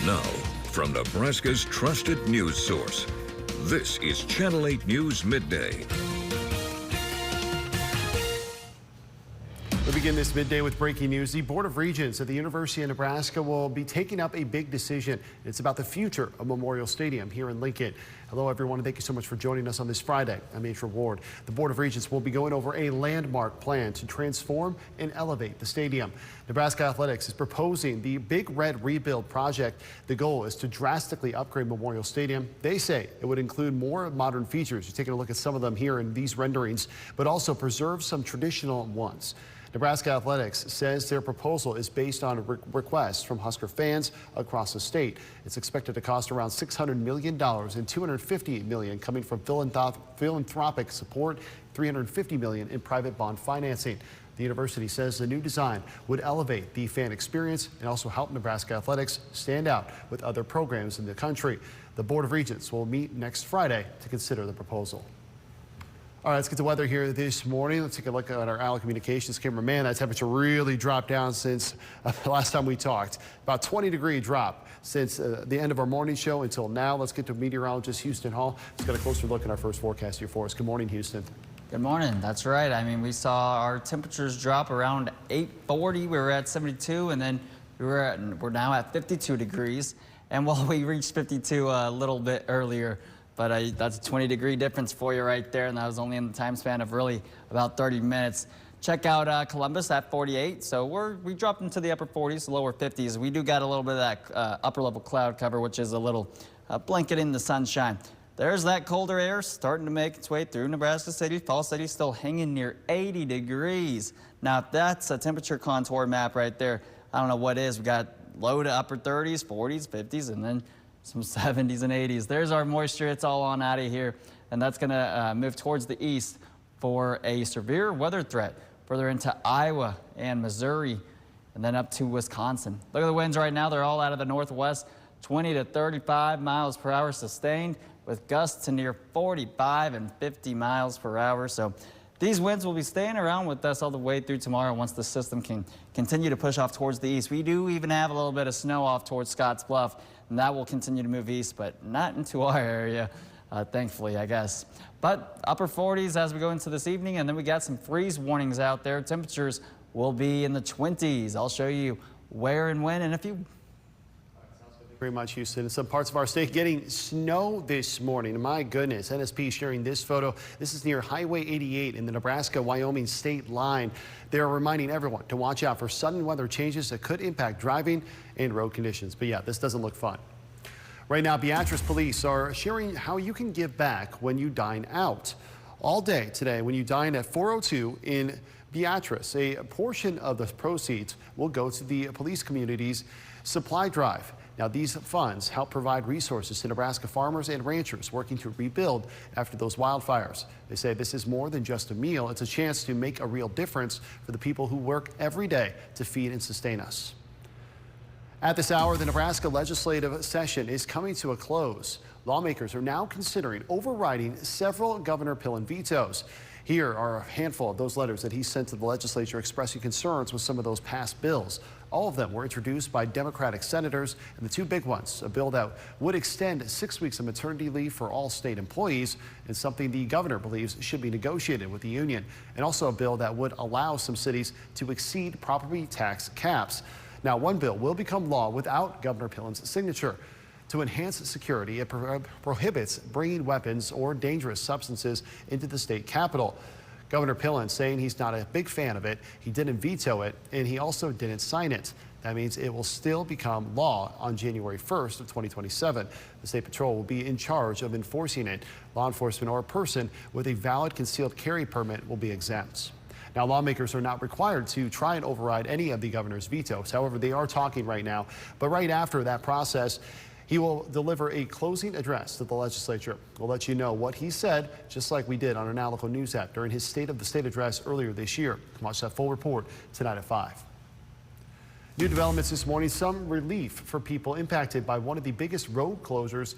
Now, from Nebraska's trusted news source, this is Channel 8 News Midday. We begin this midday with breaking news. The Board of Regents at the University of Nebraska will be taking up a big decision. It's about the future of Memorial Stadium here in Lincoln. Hello, everyone, and thank you so much for joining us on this Friday. I'm H. Ward. The Board of Regents will be going over a landmark plan to transform and elevate the stadium. Nebraska Athletics is proposing the Big Red Rebuild project. The goal is to drastically upgrade Memorial Stadium. They say it would include more modern features. You're taking a look at some of them here in these renderings, but also preserve some traditional ones. Nebraska Athletics says their proposal is based on requests from Husker fans across the state. It's expected to cost around $600 million and $250 million coming from philanthropic support, $350 million in private bond financing. The university says the new design would elevate the fan experience and also help Nebraska Athletics stand out with other programs in the country. The Board of Regents will meet next Friday to consider the proposal. All right, let's get to weather here this morning. Let's take a look at our Allen Communications cameraman. That temperature really dropped down since the last time we talked. About 20-degree drop since the end of our morning show until now. Let's get to meteorologist Houston Hall. Let's get a closer look at our first forecast here for us. Good morning, Houston. Good morning. That's right. I mean, we saw our temperatures drop around 8:40. We were at 72, and then we're now at 52 degrees. And while we reached 52 a little bit earlier, but that's a 20-degree difference for you right there, and that was only in the time span of really about 30 minutes. Check out Columbus at 48, so we dropped into the upper 40s, lower 50s. We do got a little bit of that upper-level cloud cover, which is a little blanket in the sunshine. There's that colder air starting to make its way through Nebraska City. Falls City still hanging near 80 degrees. Now, if that's a temperature contour map right there, I don't know what is. We got low to upper 30s, 40s, 50s, and then some 70s and 80s. There's our moisture. It's all on out of here, and that's going to move towards the east for a severe weather threat further into Iowa and Missouri, and then up to Wisconsin. Look at the winds right now. They're all out of the northwest, 20 to 35 miles per hour sustained, with gusts to near 45 and 50 miles per hour. So these winds will be staying around with us all the way through tomorrow once the system can continue to push off towards the east. We do even have a little bit of snow off towards Scotts Bluff, and that will continue to move east, but not into our area, thankfully, I guess. But upper 40s as we go into this evening, and then we got some freeze warnings out there. Temperatures will be in the 20s. I'll show you where and when in a few. Very much, Houston. In some parts of our state getting snow this morning. My goodness, NSP sharing this photo. This is near Highway 88 in the Nebraska-Wyoming state line. They're reminding everyone to watch out for sudden weather changes that could impact driving and road conditions. But yeah, this doesn't look fun. Right now, Beatrice police are sharing how you can give back when you dine out. All day today, when you dine at 402 in Beatrice, a portion of the proceeds will go to the police community's supply drive. Now, these funds help provide resources to Nebraska farmers and ranchers working to rebuild after those wildfires. They say this is more than just a meal. It's a chance to make a real difference for the people who work every day to feed and sustain us. At this hour, the Nebraska legislative session is coming to a close. Lawmakers are now considering overriding several Governor Pillen vetoes. Here are a handful of those letters that he sent to the legislature expressing concerns with some of those passed bills. All of them were introduced by Democratic senators, and the two big ones, a bill that would extend 6 weeks of maternity leave for all state employees, and something the governor believes should be negotiated with the union, and also a bill that would allow some cities to exceed property tax caps. Now, one bill will become law without Governor Pillen's signature. To enhance security, it prohibits bringing weapons or dangerous substances into the state capitol. Governor Pillen saying he's not a big fan of it. He didn't veto it, and he also didn't sign it. That means it will still become law on January 1st of 2027. The State Patrol will be in charge of enforcing it. Law enforcement or a person with a valid concealed carry permit will be exempt. Now, lawmakers are not required to try and override any of the governor's vetoes. However, they are talking right now. But right after that process, he will deliver a closing address to the legislature. We'll let you know what he said, just like we did on our Now Local News app during his State of the State address earlier this year. Watch that full report tonight at 5. New developments this morning, some relief for people impacted by one of the biggest road closures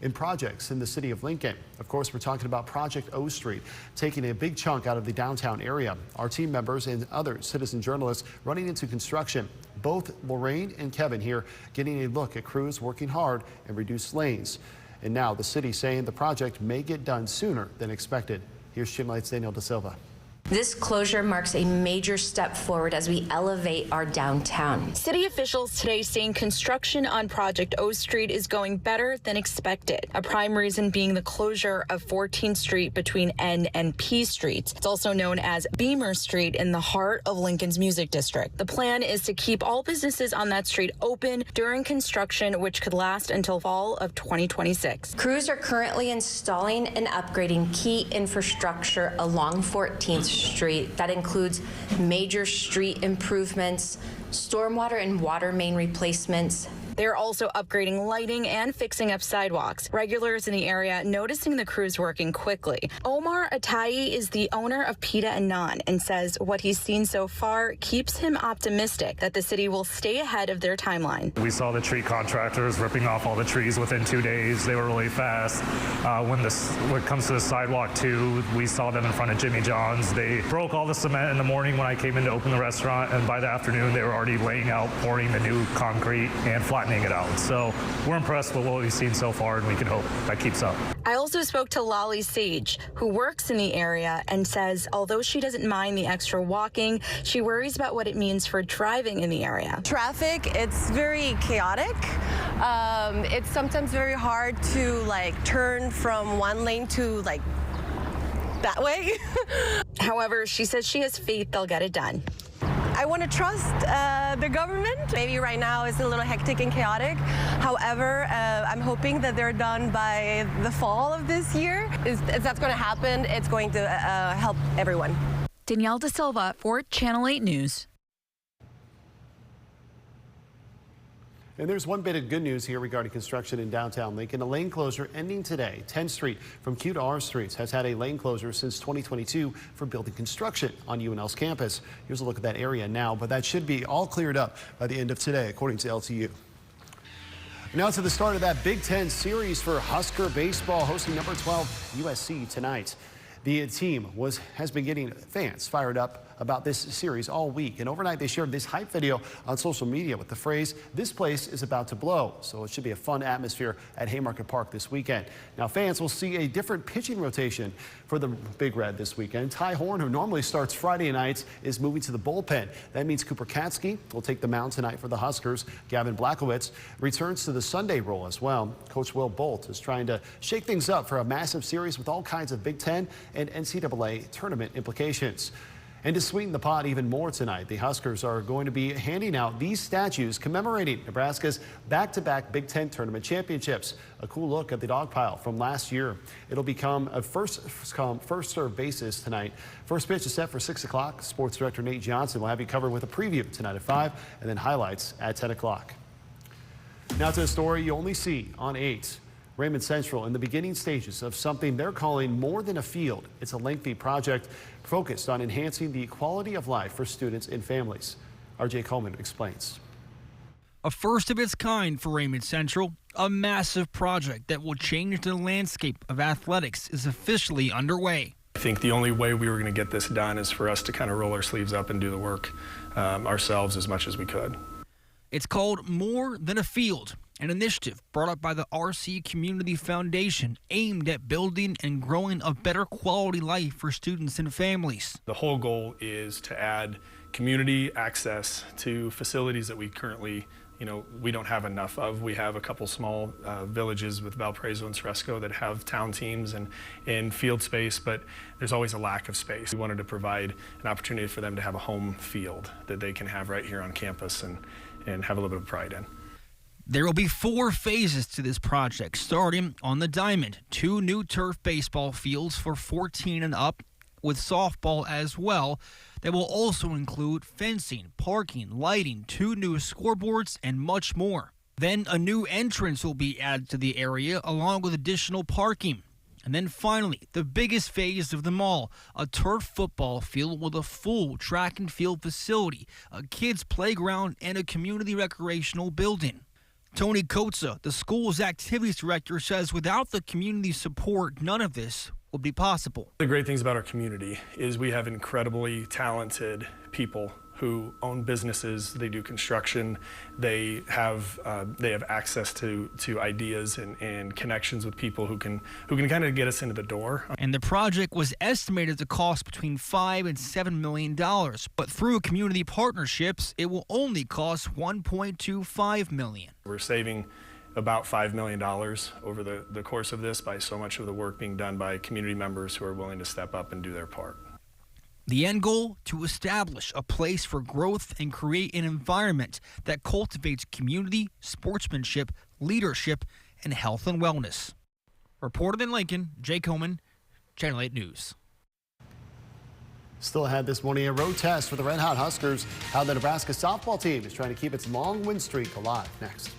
in projects in the city of Lincoln. Of course, we're talking about Project O Street, taking a big chunk out of the downtown area. Our team members and other citizen journalists running into construction. Both Lorraine and Kevin here getting a look at crews working hard and reduced lanes. And now the city saying the project may get done sooner than expected. Here's Channel 8's Daniel De Silva. This closure marks a major step forward as we elevate our downtown. City officials today saying construction on Project O Street is going better than expected. A prime reason being the closure of 14th Street between N and P Streets. It's also known as Beamer Street in the heart of Lincoln's Music District. The plan is to keep all businesses on that street open during construction, which could last until fall of 2026. Crews are currently installing and upgrading key infrastructure along 14th Street. That includes major street improvements, stormwater and water main replacements. They're also upgrading lighting and fixing up sidewalks. Regulars in the area noticing the crews working quickly. Omar Atayi is the owner of Pita and Naan and says what he's seen so far keeps him optimistic that the city will stay ahead of their timeline. We saw the tree contractors ripping off all the trees within 2 days. They were really fast. When it comes to the sidewalk too, we saw them in front of Jimmy John's. They broke all the cement in the morning when I came in to open the restaurant, and by the afternoon they were already laying out, pouring the new concrete and flattening it out. So we're impressed with what we've seen so far, and we can hope that keeps up. I also spoke to Lolly Sage, who works in the area and says although she doesn't mind the extra walking, she worries about what it means for driving in the area. Traffic, it's very chaotic. It's sometimes very hard to turn from one lane to that way. However, she says she has faith they'll get it done. I want to trust the government. Maybe right now it's a little hectic and chaotic. However, I'm hoping that they're done by the fall of this year. If that's going to happen, it's going to help everyone. Danielle De Silva for Channel 8 News. And there's one bit of good news here regarding construction in downtown Lincoln. A lane closure ending today. 10th Street from Q to R Streets has had a lane closure since 2022 for building construction on UNL's campus. Here's a look at that area now, but that should be all cleared up by the end of today, according to LTU. Now to the start of that Big Ten series for Husker baseball, hosting number 12 USC tonight. The team has been getting fans fired up about this series all week, and overnight they shared this hype video on social media with the phrase, "This place is about to blow." So it should be a fun atmosphere at Haymarket Park this weekend. Now fans will see a different pitching rotation for the Big Red this weekend. Ty Horn, who normally starts Friday nights, is moving to the bullpen. That means Cooper Katsky will take the mound tonight for the Huskers. Gavin Blachowicz returns to the Sunday role as well. Coach Will Bolt is trying to shake things up for a massive series with all kinds of Big Ten and NCAA tournament implications. And to sweeten the pot even more tonight, the Huskers are going to be handing out these statues commemorating Nebraska's back-to-back Big Ten tournament championships. A cool look at the dog pile from last year. It'll become a first-served basis tonight. First pitch is set for 6 o'clock. Sports Director Nate Johnson will have you covered with a preview tonight at 5 and then highlights at 10 o'clock. Now to a story you only see on 8. Raymond Central in the beginning stages of something they're calling more than a field. It's a lengthy project focused on enhancing the quality of life for students and families. RJ Coleman explains. A first of its kind for Raymond Central, a massive project that will change the landscape of athletics is officially underway. I think the only way we were going to get this done is for us to kind of roll our sleeves up and do the work ourselves as much as we could. It's called More Than a Field, an initiative brought up by the RC Community Foundation aimed at building and growing a better quality life for students and families. The whole goal is to add community access to facilities that we currently, we don't have enough of. We have a couple small villages with Valparaiso and Ceresco that have town teams and field space, but there's always a lack of space. We wanted to provide an opportunity for them to have a home field that they can have right here on campus and have a little bit of pride in. There will be 4 phases to this project, starting on the diamond. 2 new turf baseball fields for 14 and up, with softball as well. They will also include fencing, parking, lighting, 2 new scoreboards, and much more. Then a new entrance will be added to the area, along with additional parking. And then finally, the biggest phase of them all, a turf football field with a full track and field facility, a kids' playground, and a community recreational building. Tony Kotza, the school's activities director, says without the community support, none of this would be possible. The great things about our community is we have incredibly talented people who own businesses, they do construction, they have access to ideas and connections with people who can kind of get us into the door. And the project was estimated to cost between $5 and $7 million, but through community partnerships, it will only cost $1.25 million. We're saving about $5 million over the course of this by so much of the work being done by community members who are willing to step up and do their part. The end goal, to establish a place for growth and create an environment that cultivates community, sportsmanship, leadership, and health and wellness. Reported in Lincoln, Jay Coleman, Channel 8 News. Still ahead this morning, a road test for the Red Hot Huskers. How the Nebraska softball team is trying to keep its long win streak alive. Next.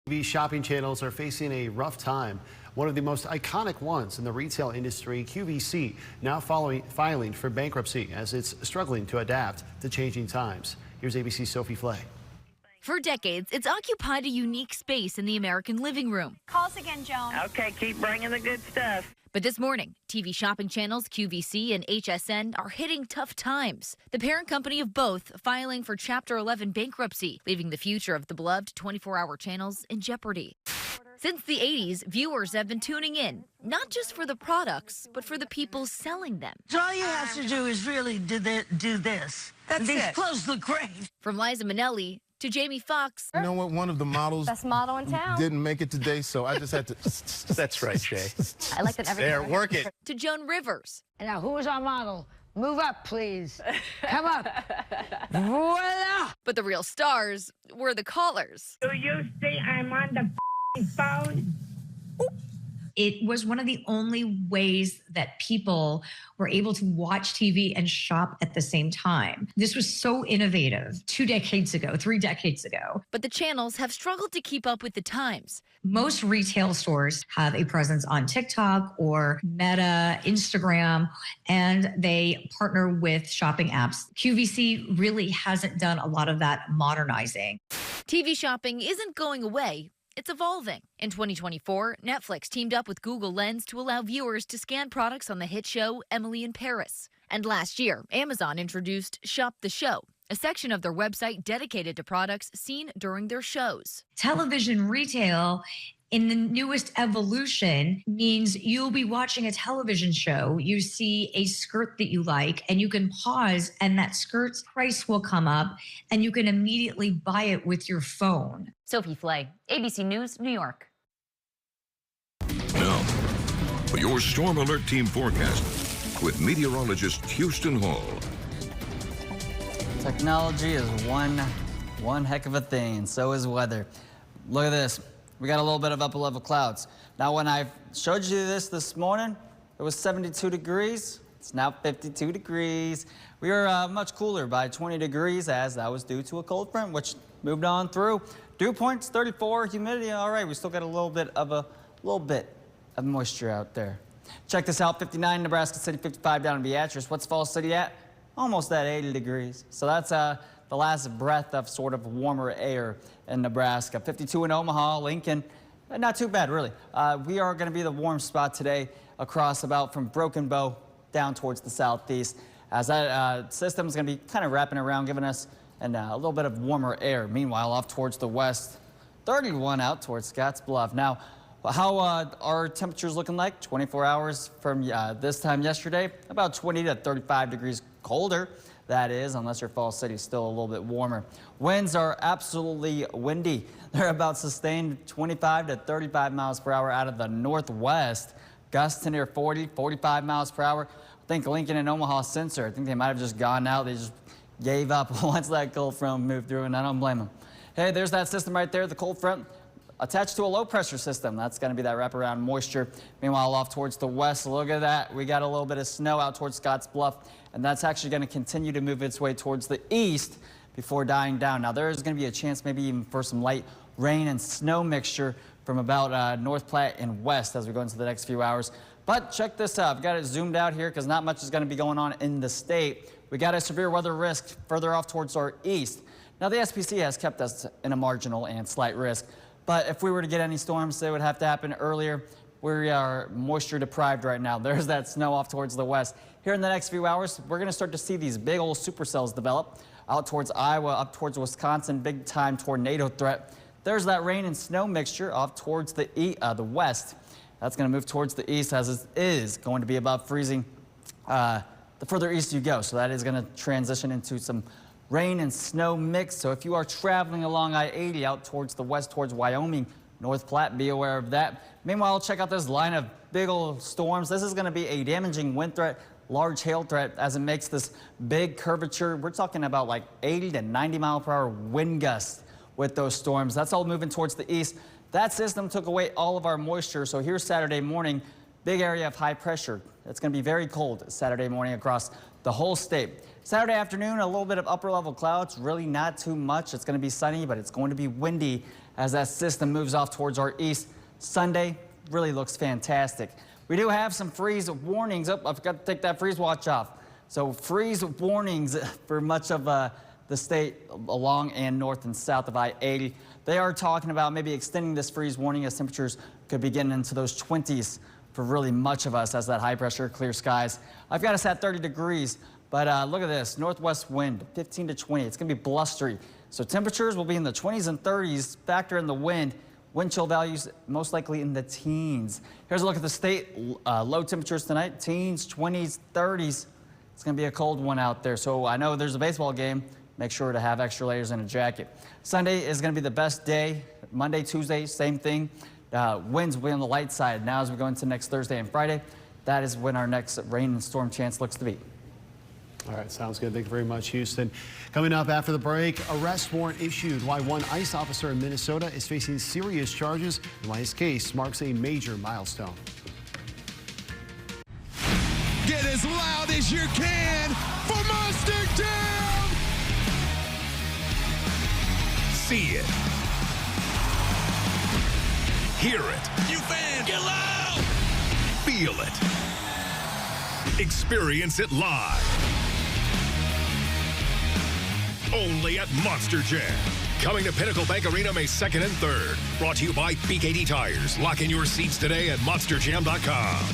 TV shopping channels are facing a rough time. One of the most iconic ones in the retail industry, QVC, now filing for bankruptcy as it's struggling to adapt to changing times. Here's ABC's Sophie Flay. For decades, it's occupied a unique space in the American living room. Call us again, Joan. Okay, keep bringing the good stuff. But this morning, TV shopping channels QVC and HSN are hitting tough times. The parent company of both filing for Chapter 11 bankruptcy, leaving the future of the beloved 24-hour channels in jeopardy. Since the 80s, viewers have been tuning in, not just for the products, but for the people selling them. So all you have to do is really do this. That's These it. clothes look great. From Liza Minnelli to Jamie Foxx. You know what? One of the models Best model in town. didn't make it today, so I just had to. That's right, Shay. I like that everything. There, work it. To Joan Rivers. Now, who is our model? Move up, please. Come up. Voila! But the real stars were the callers. Do you see I'm on the phone? It was one of the only ways that people were able to watch TV and shop at the same time. This was so innovative 2 decades ago, 3 decades ago. But the channels have struggled to keep up with the times. Most retail stores have a presence on TikTok or Meta, Instagram, and they partner with shopping apps. QVC really hasn't done a lot of that modernizing. TV shopping isn't going away. It's evolving. In 2024, Netflix teamed up with Google Lens to allow viewers to scan products on the hit show Emily in Paris. And last year, Amazon introduced Shop the Show, a section of their website dedicated to products seen during their shows. Television retail in the newest evolution means you'll be watching a television show. You see a skirt that you like and you can pause and that skirt's price will come up and you can immediately buy it with your phone. Sophie Flay, ABC News, New York. Now, for your Storm Alert Team forecast with meteorologist Houston Hall. Technology is one heck of a thing, and so is weather. Look at this. We got a little bit of upper level clouds. Now, when I showed you this morning, it was 72 degrees. It's now 52 degrees. We were much cooler by 20 degrees as that was due to a cold front, which moved on through. Dew points 34, humidity all right. We still got a little bit of moisture out there. Check this out, 59 Nebraska City, 55 down in Beatrice. What's Falls City at? Almost at 80 degrees. So that's the last breath of sort of warmer air in Nebraska. 52 in Omaha, Lincoln, not too bad really. We are going to be the warm spot today across about from Broken Bow down towards the southeast, as that system is going to be kind of wrapping around, giving us a little bit of warmer air. Meanwhile, off towards the west, 31 out towards Scotts Bluff. Now, how are temperatures looking like 24 hours from this time yesterday? About 20 to 35 degrees colder. That is, unless your Falls City is still a little bit warmer. Winds are absolutely windy. They're about sustained 25 to 35 miles per hour out of the northwest. Gusts to near 40, 45 miles per hour. I think Lincoln and Omaha sensor, I think they might have just gone out. They just gave up once that cold front moved through, and I don't blame them. Hey, there's that system right there, the cold front attached to a low pressure system. That's going to be that wraparound moisture. Meanwhile, off towards the west, look at that. We got a little bit of snow out towards Scotts Bluff, and that's actually going to continue to move its way towards the east before dying down. Now, there is going to be a chance maybe even for some light rain and snow mixture from about North Platte and west as we go into the next few hours. But check this out. I've got it zoomed out here because not much is going to be going on in the state. We got a severe weather risk further off towards our east. Now, the SPC has kept us in a marginal and slight risk. But if we were to get any storms, they would have to happen earlier. We are moisture deprived right now. There's that snow off towards the west. Here in the next few hours, we're going to start to see these big old supercells develop out towards Iowa, up towards Wisconsin, big time tornado threat. There's that rain and snow mixture off towards the west. That's going to move towards the east as it is going to be above freezing the further east you go. So that is going to transition into some rain and snow mix. So if you are traveling along I-80 out towards the west, towards Wyoming, North Platte, be aware of that. Meanwhile, check out this line of big old storms. This is going to be a damaging wind threat, large hail threat as it makes this big curvature. We're talking about like 80 to 90 mile per hour wind gusts with those storms. That's all moving towards the east. That system took away all of our moisture. So here's Saturday morning, big area of high pressure. It's going to be very cold Saturday morning across the whole state. Saturday afternoon, a little bit of upper level clouds, really not too much. It's going to be sunny, but it's going to be windy as that system moves off towards our east. Sunday really looks fantastic. We do have some freeze warnings. Oh, I forgot to take that freeze watch off. So freeze warnings for much of the state along and north and south of I-80. They are talking about maybe extending this freeze warning as temperatures could be getting into those 20s for really much of us as that high pressure clear skies. I've got us at 30 degrees, but look at this, northwest wind, 15 to 20. It's going to be blustery. So temperatures will be in the 20s and 30s. Factor in the wind. Wind chill values most likely in the teens. Here's a look at the state. Low temperatures tonight, teens, 20s, 30s. It's going to be a cold one out there. So I know there's a baseball game. Make sure to have extra layers and a jacket. Sunday is going to be the best day. Monday, Tuesday, same thing. Winds will be on the light side. Now as we go into next Thursday and Friday, that is when our next rain and storm chance looks to be. All right, sounds good. Thank you very much, Houston. Coming up after the break, arrest warrant issued. Why one ICE officer in Minnesota is facing serious charges and why his case marks a major milestone. Get as loud as you can for Monster Jam! See it. Hear it. You fans, get loud! Feel it. Experience it live. Only at Monster Jam. Coming to Pinnacle Bank Arena May 2nd and 3rd. Brought to you by Peak80 Tires. Lock in your seats today at monsterjam.com.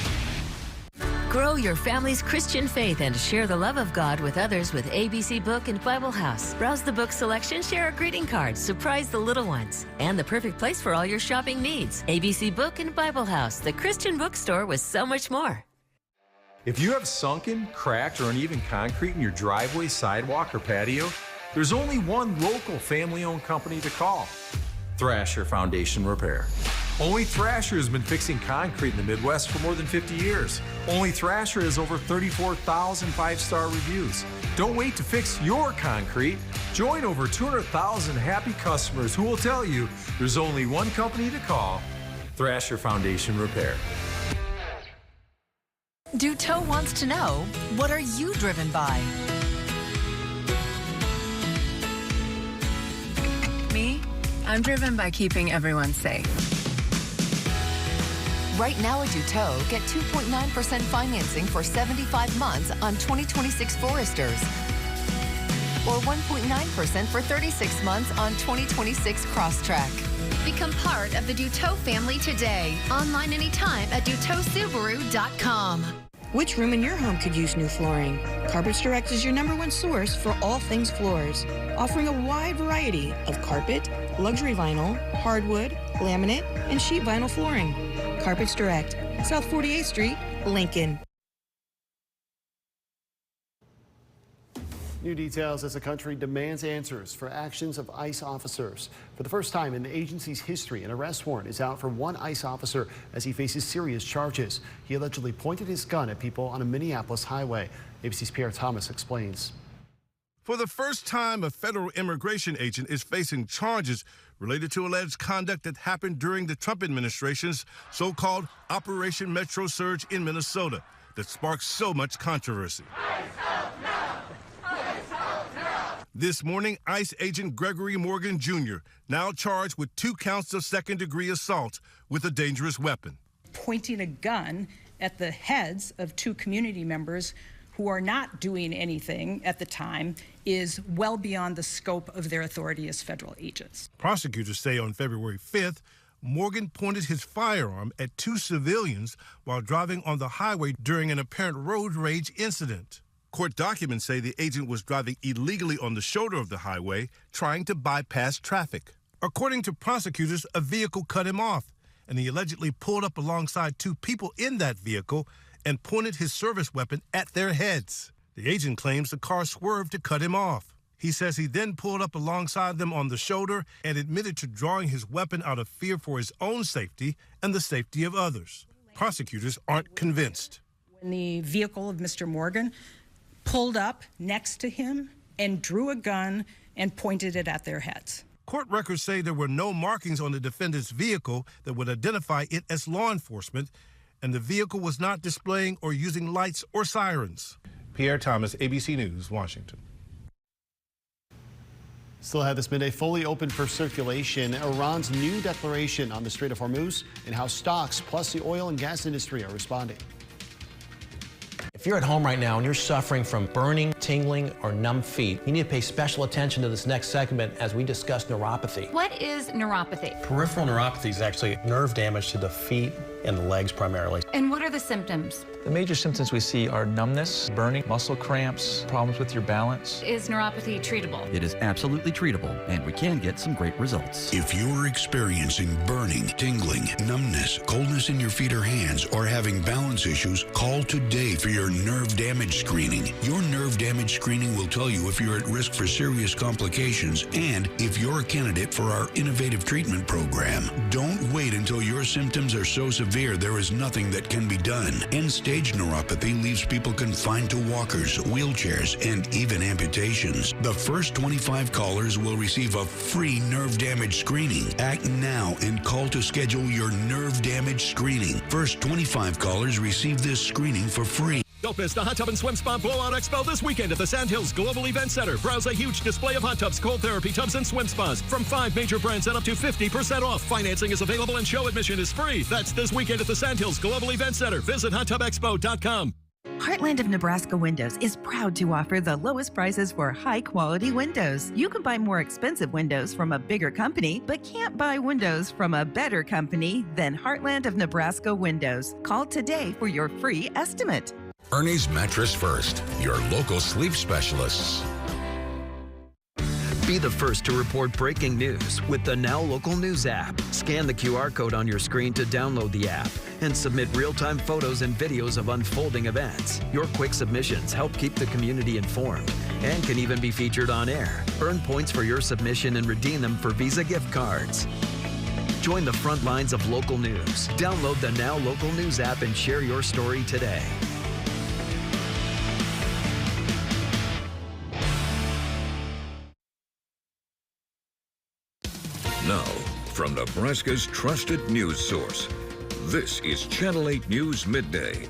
Grow your family's Christian faith and share the love of God with others with ABC Book and Bible House. Browse the book selection, share a greeting card, surprise the little ones, and the perfect place for all your shopping needs. ABC Book and Bible House, the Christian bookstore with so much more. If you have sunken, cracked, or uneven concrete in your driveway, sidewalk, or patio, there's only one local family-owned company to call: Thrasher Foundation Repair. Only Thrasher has been fixing concrete in the Midwest for more than 50 years. Only Thrasher has over 34,000 five-star reviews. Don't wait to fix your concrete. Join over 200,000 happy customers who will tell you there's only one company to call: Thrasher Foundation Repair. Duteau wants to know, what are you driven by? Me? I'm driven by keeping everyone safe. Right now at Duteau, get 2.9% financing for 75 months on 2026 Foresters. Or 1.9% for 36 months on 2026 Crosstrek. Become part of the Duteau family today. Online anytime at DuteauSubaru.com. Which room in your home could use new flooring? Carpets Direct is your #1 source for all things floors, offering a wide variety of carpet, luxury vinyl, hardwood, laminate, and sheet vinyl flooring. Carpets Direct, South 48th Street, Lincoln. New details as the country demands answers for actions of ICE officers. For the first time in the agency's history, an arrest warrant is out for one ICE officer as he faces serious charges. He allegedly pointed his gun at people on a Minneapolis highway. ABC's Pierre Thomas explains. For the first time, a federal immigration agent is facing charges related to alleged conduct that happened during the Trump administration's so-called Operation Metro Surge in Minnesota that sparked so much controversy. This morning, ICE agent Gregory Morgan Jr., now charged with 2 counts of second-degree assault with a dangerous weapon. Pointing a gun at the heads of 2 community members who are not doing anything at the time is well beyond the scope of their authority as federal agents. Prosecutors say on February 5th, Morgan pointed his firearm at 2 civilians while driving on the highway during an apparent road rage incident. Court documents say the agent was driving illegally on the shoulder of the highway, trying to bypass traffic. According to prosecutors, a vehicle cut him off, and he allegedly pulled up alongside 2 people in that vehicle and pointed his service weapon at their heads. The agent claims the car swerved to cut him off. He says he then pulled up alongside them on the shoulder and admitted to drawing his weapon out of fear for his own safety and the safety of others. Prosecutors aren't convinced. When the vehicle of Mr. Morgan pulled up next to him and drew a gun and pointed it at their heads. Court records say there were no markings on the defendant's vehicle that would identify it as law enforcement, and the vehicle was not displaying or using lights or sirens. Pierre Thomas, ABC News, Washington. Still have this midday fully open for circulation. Iran's new declaration on the Strait of Hormuz and how stocks plus the oil and gas industry are responding. If you're at home right now and you're suffering from burning, tingling, or numb feet, you need to pay special attention to this next segment as we discuss neuropathy. What is neuropathy? Peripheral neuropathy is actually nerve damage to the feet and the legs primarily. And what are the symptoms? The major symptoms we see are numbness, burning, muscle cramps, problems with your balance. Is neuropathy treatable? It is absolutely treatable, and we can get some great results. If you're experiencing burning, tingling, numbness, coldness in your feet or hands, or having balance issues, call today for your nerve damage screening. Your nerve damage screening will tell you if you're at risk for serious complications and if you're a candidate for our innovative treatment program. Don't wait until your symptoms are so severe there is nothing that can be done. End-stage neuropathy leaves people confined to walkers, wheelchairs, and even amputations. The first 25 callers will receive a free nerve damage screening. Act now and call to schedule your nerve damage screening. First 25 callers receive this screening for free. Don't miss the Hot Tub and Swim Spa Blowout Expo this weekend at the Sandhills Global Event Center. Browse a huge display of hot tubs, cold therapy tubs, and swim spas from 5 major brands at up to 50% off. Financing is available and show admission is free. That's this weekend at the Sandhills Global Event Center. Visit hottubexpo.com. Heartland of Nebraska Windows is proud to offer the lowest prices for high-quality windows. You can buy more expensive windows from a bigger company, but can't buy windows from a better company than Heartland of Nebraska Windows. Call today for your free estimate. Ernie's Mattress First, your local sleep specialists. Be the first to report breaking news with the Now Local News app. Scan the QR code on your screen to download the app and submit real-time photos and videos of unfolding events. Your quick submissions help keep the community informed and can even be featured on air. Earn points for your submission and redeem them for Visa gift cards. Join the front lines of local news. Download the Now Local News app and share your story today. Now, from Nebraska's trusted news source, this is Channel 8 News Midday.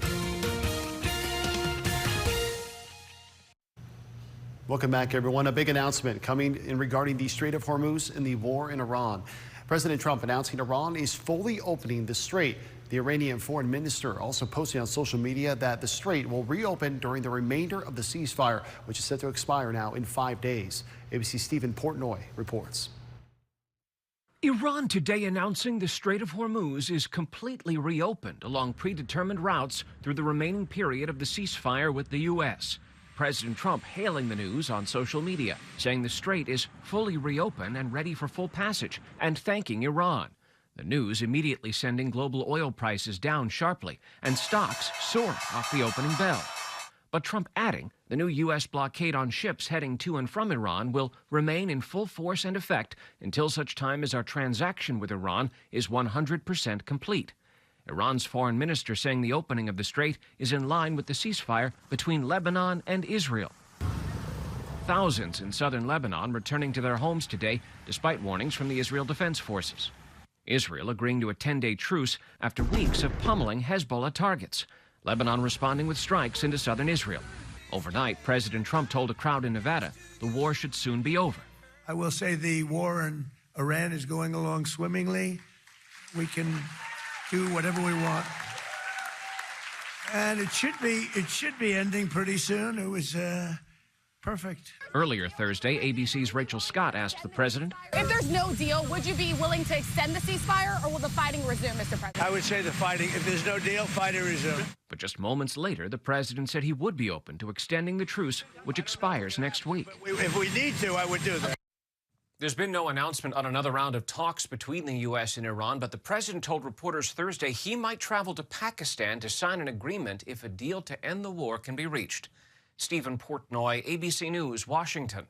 Welcome back, everyone. A big announcement coming in regarding the Strait of Hormuz and the war in Iran. President Trump announcing Iran is fully opening the strait. The Iranian foreign minister also posting on social media that the strait will reopen during the remainder of the ceasefire, which is set to expire now in 5 days. ABC's Stephen Portnoy reports. Iran today announcing the Strait of Hormuz is completely reopened along predetermined routes through the remaining period of the ceasefire with the U.S. President Trump hailing the news on social media, saying the strait is fully reopened and ready for full passage, and thanking Iran. The news immediately sending global oil prices down sharply and stocks soaring off the opening bell. But Trump adding the new U.S. blockade on ships heading to and from Iran will remain in full force and effect until such time as our transaction with Iran is 100% complete. Iran's foreign minister saying the opening of the strait is in line with the ceasefire between Lebanon and Israel. Thousands in southern Lebanon returning to their homes today despite warnings from the Israel Defense Forces. Israel agreeing to a 10-day truce after weeks of pummeling Hezbollah targets. Lebanon responding with strikes into southern Israel. Overnight, President Trump told a crowd in Nevada the war should soon be over. I will say the war in Iran is going along swimmingly. We can do whatever we want. And it should be ending pretty soon. It was perfect. Earlier Thursday, ABC's Rachel Scott asked the president, if there's no deal, would you be willing to extend the ceasefire, or will the fighting resume, Mr. President? I would say the fighting. If there's no deal, fighting resume. But just moments later, the president said he would be open to extending the truce, which expires next week. If we need to, I would do that. There's been no announcement on another round of talks between the U.S. and Iran, but the president told reporters Thursday he might travel to Pakistan to sign an agreement if a deal to end the war can be reached. Stephen Portnoy, ABC News, Washington.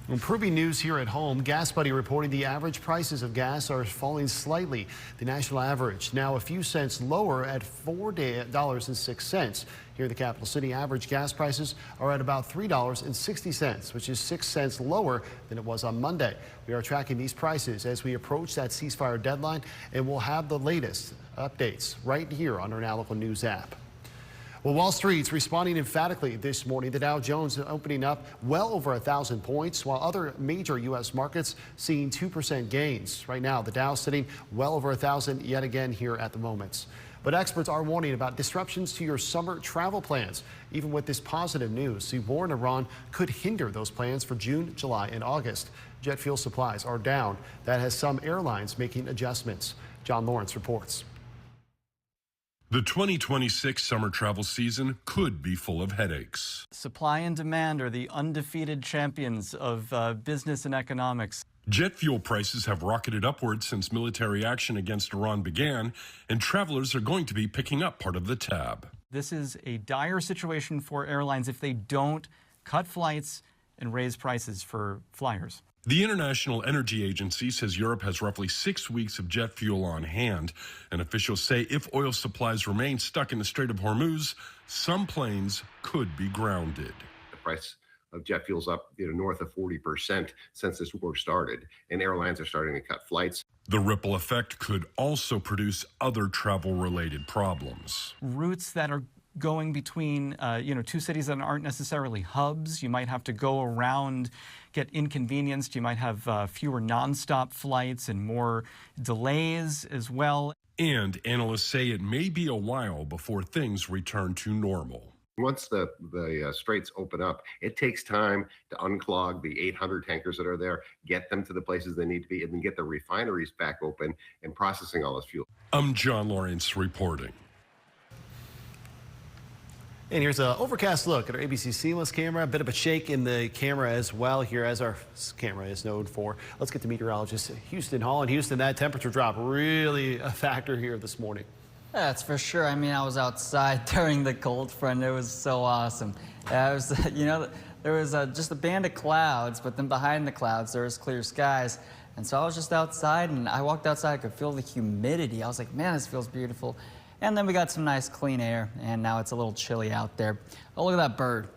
Improving news here at home. Gas Buddy reporting the average prices of gas are falling slightly. The national average now a few cents lower at $4.06. Here in the capital city, average gas prices are at about $3.60, which is 6 cents lower than it was on Monday. We are tracking these prices as we approach that ceasefire deadline, and we'll have the latest updates right here on our Now Local News app. Well, Wall Street's responding emphatically this morning. The Dow Jones opening up well over 1,000 points, while other major U.S. markets seeing 2% gains. Right now, the Dow sitting well over 1,000 yet again here at the moment. But experts are warning about disruptions to your summer travel plans. Even with this positive news, the war in Iran could hinder those plans for June, July, and August. Jet fuel supplies are down. That has some airlines making adjustments. John Lawrence reports. The 2026 summer travel season could be full of headaches. Supply and demand are the undefeated champions of business and economics. Jet fuel prices have rocketed upwards since military action against Iran began, and travelers are going to be picking up part of the tab. This is a dire situation for airlines if they don't cut flights and raise prices for flyers. The International Energy Agency says Europe has roughly 6 weeks of jet fuel on hand, and officials say if oil supplies remain stuck in the Strait of Hormuz, some planes could be grounded. The price of jet fuel's up north of 40% since this war started, and airlines are starting to cut flights. The ripple effect could also produce other travel-related problems. Routes that are going between, two cities that aren't necessarily hubs. You might have to go around, get inconvenienced. You might have fewer nonstop flights and more delays as well. And analysts say it may be a while before things return to normal. Once the straits open up, it takes time to unclog the 800 tankers that are there, get them to the places they need to be, and then get the refineries back open and processing all this fuel. I'm John Lawrence reporting. And here's an overcast look at our ABC Seamless camera. A bit of a shake in the camera as well here, as our camera is known for. Let's get to meteorologist Houston Hall. In Houston, that temperature drop really a factor here this morning. That's for sure. I mean, I was outside during the cold front. It was so awesome. There was just a band of clouds, but then behind the clouds, there was clear skies. And so I was just outside, and I walked outside. I could feel the humidity. I was like, man, this feels beautiful. And then we got some nice clean air, and now it's a little chilly out there. Oh, look at that bird.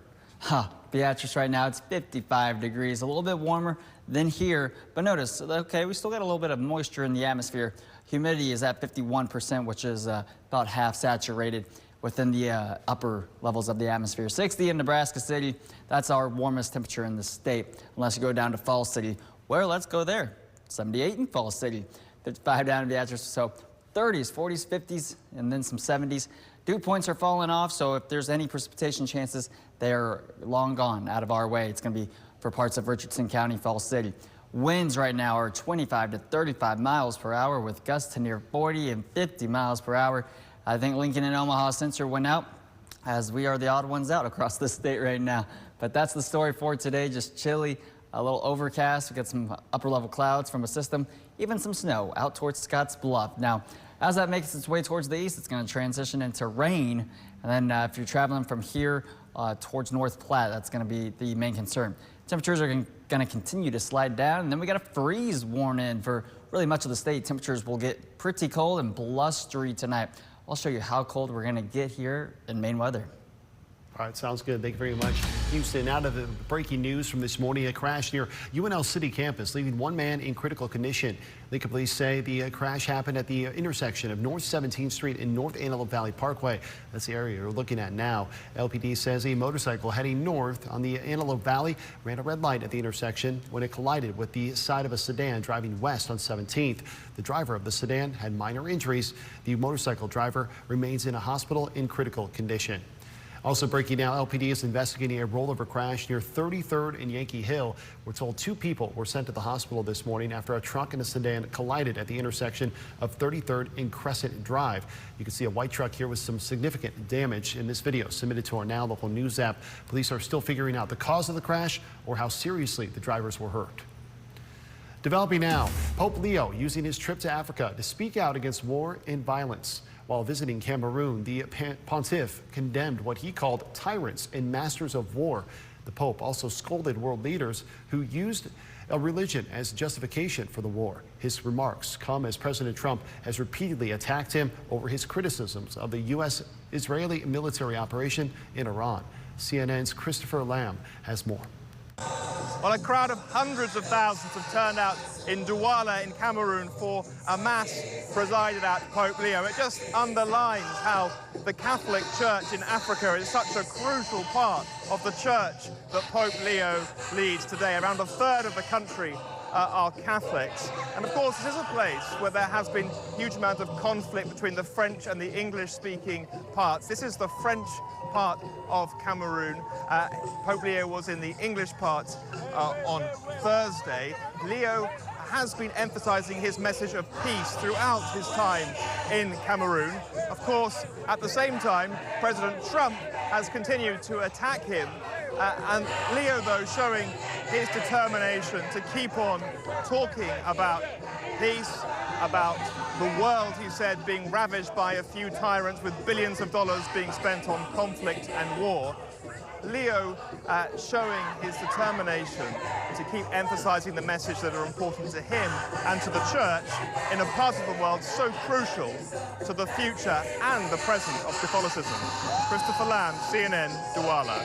Beatrice right now, it's 55 degrees, a little bit warmer than here. But notice, okay, we still got a little bit of moisture in the atmosphere. Humidity is at 51%, which is about half saturated within the upper levels of the atmosphere. 60 in Nebraska City, that's our warmest temperature in the state, unless you go down to Falls City. Well, let's go there. 78 in Falls City, 55 down in Beatrice. So 30s, 40s, 50s, and then some 70s. Dew points are falling off, so if there's any precipitation chances, they're long gone out of our way. It's going to be for parts of Richardson County, Falls City. Winds right now are 25 to 35 miles per hour with gusts to near 40 and 50 miles per hour. I think Lincoln and Omaha sensor went out, as we are the odd ones out across the state right now. But that's the story for today. Just chilly, a little overcast. We got some upper level clouds from a system, even some snow out towards Scotts Bluff. Now, as that makes its way towards the east, it's going to transition into rain. And then if you're traveling from here towards North Platte, that's going to be the main concern. Temperatures are going to continue to slide down, and then we got a freeze warning for really much of the state. Temperatures will get pretty cold and blustery tonight. I'll show you how cold we're going to get here in Maine weather. All right, sounds good. Thank you very much, Houston. Out of the breaking news from this morning, a crash near UNL City campus, leaving one man in critical condition. Lincoln police say the crash happened at the intersection of North 17th Street and North Antelope Valley Parkway. That's the area we're looking at now. LPD says a motorcycle heading north on the Antelope Valley ran a red light at the intersection when it collided with the side of a sedan driving west on 17th. The driver of the sedan had minor injuries. The motorcycle driver remains in a hospital in critical condition. Also breaking now, LPD is investigating a rollover crash near 33rd and Yankee Hill. We're told 2 people were sent to the hospital this morning after a truck and a sedan collided at the intersection of 33rd and Crescent Drive. You can see a white truck here with some significant damage in this video submitted to our Now Local News app. Police are still figuring out the cause of the crash or how seriously the drivers were hurt. Developing now, Pope Leo using his trip to Africa to speak out against war and violence. While visiting Cameroon, the pontiff condemned what he called tyrants and masters of war. The Pope also scolded world leaders who used a religion as justification for the war. His remarks come as President Trump has repeatedly attacked him over his criticisms of the U.S.-Israeli military operation in Iran. CNN's Christopher Lamb has more. Well, a crowd of hundreds of thousands have turned out in Douala in Cameroon for a mass presided at Pope Leo. It just underlines how the Catholic Church in Africa is such a crucial part of the church that Pope Leo leads today. Around a third of the country are Catholics. And of course, this is a place where there has been huge amounts of conflict between the French and the English-speaking parts. This is the French part of Cameroon. Pope Leo was in the English part on Thursday. Leo has been emphasizing his message of peace throughout his time in Cameroon. Of course, at the same time, President Trump has continued to attack him. And Leo, though, showing his determination to keep on talking about peace, about the world, he said, being ravaged by a few tyrants with billions of dollars being spent on conflict and war. Leo showing his determination to keep emphasizing the message that are important to him and to the church in a part of the world so crucial to the future and the present of Catholicism. Christopher Lamb, CNN, Douala.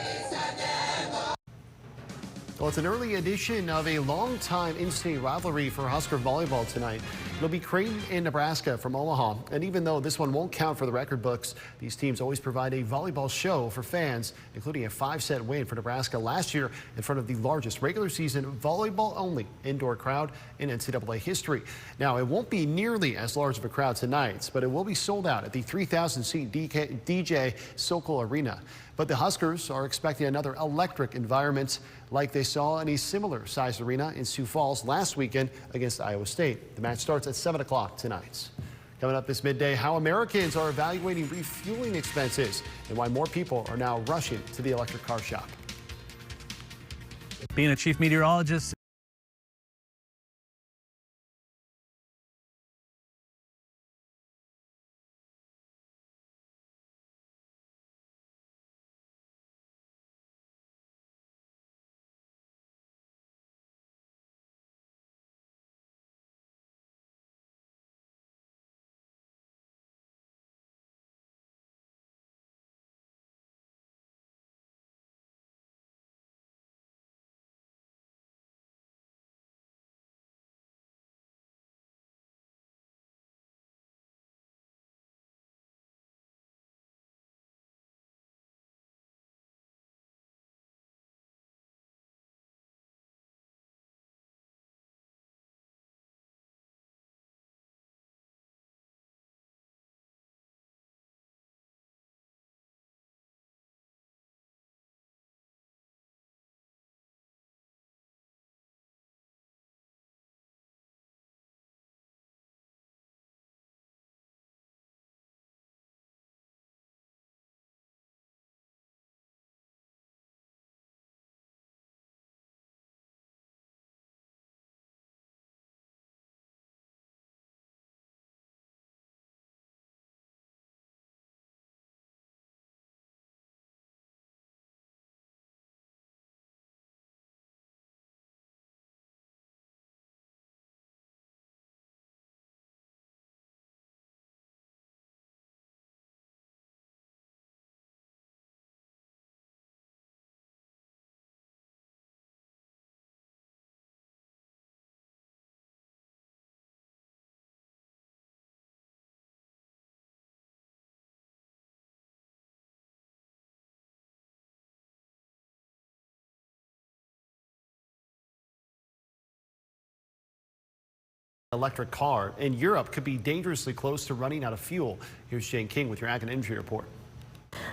Well, it's an early edition of a long-time in-state rivalry for Husker volleyball tonight. It'll be Creighton and Nebraska from Omaha. And even though this one won't count for the record books, these teams always provide a volleyball show for fans, including a 5-set win for Nebraska last year in front of the largest regular season volleyball-only indoor crowd in NCAA history. Now, it won't be nearly as large of a crowd tonight, but it will be sold out at the 3,000-seat DJ Sokol Arena. But the Huskers are expecting another electric environment like they saw in a similar sized arena in Sioux Falls last weekend against Iowa State. The match starts at 7 o'clock tonight. Coming up this midday, how Americans are evaluating refueling expenses and why more people are now rushing to the electric car shop. Being a chief meteorologist, electric car in Europe could be dangerously close to running out of fuel. Here's Shane King with your Ag and Energy Report.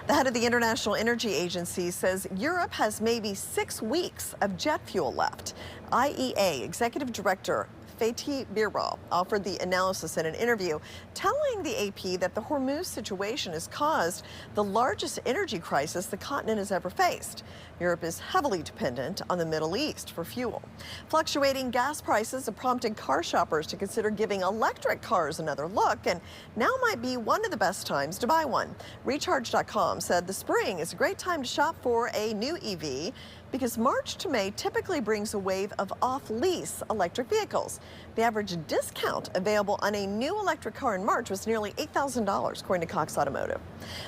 The head of the International Energy Agency says Europe has maybe 6 weeks of jet fuel left. IEA Executive Director Fatih Birol offered the analysis in an interview, telling the AP that the Hormuz situation has caused the largest energy crisis the continent has ever faced. Europe is heavily dependent on the Middle East for fuel. Fluctuating gas prices have prompted car shoppers to consider giving electric cars another look, and now might be one of the best times to buy one. Recharge.com said the spring is a great time to shop for a new EV. because March to May typically brings a wave of off-lease electric vehicles. The average discount available on a new electric car in March was nearly $8,000, according to Cox Automotive.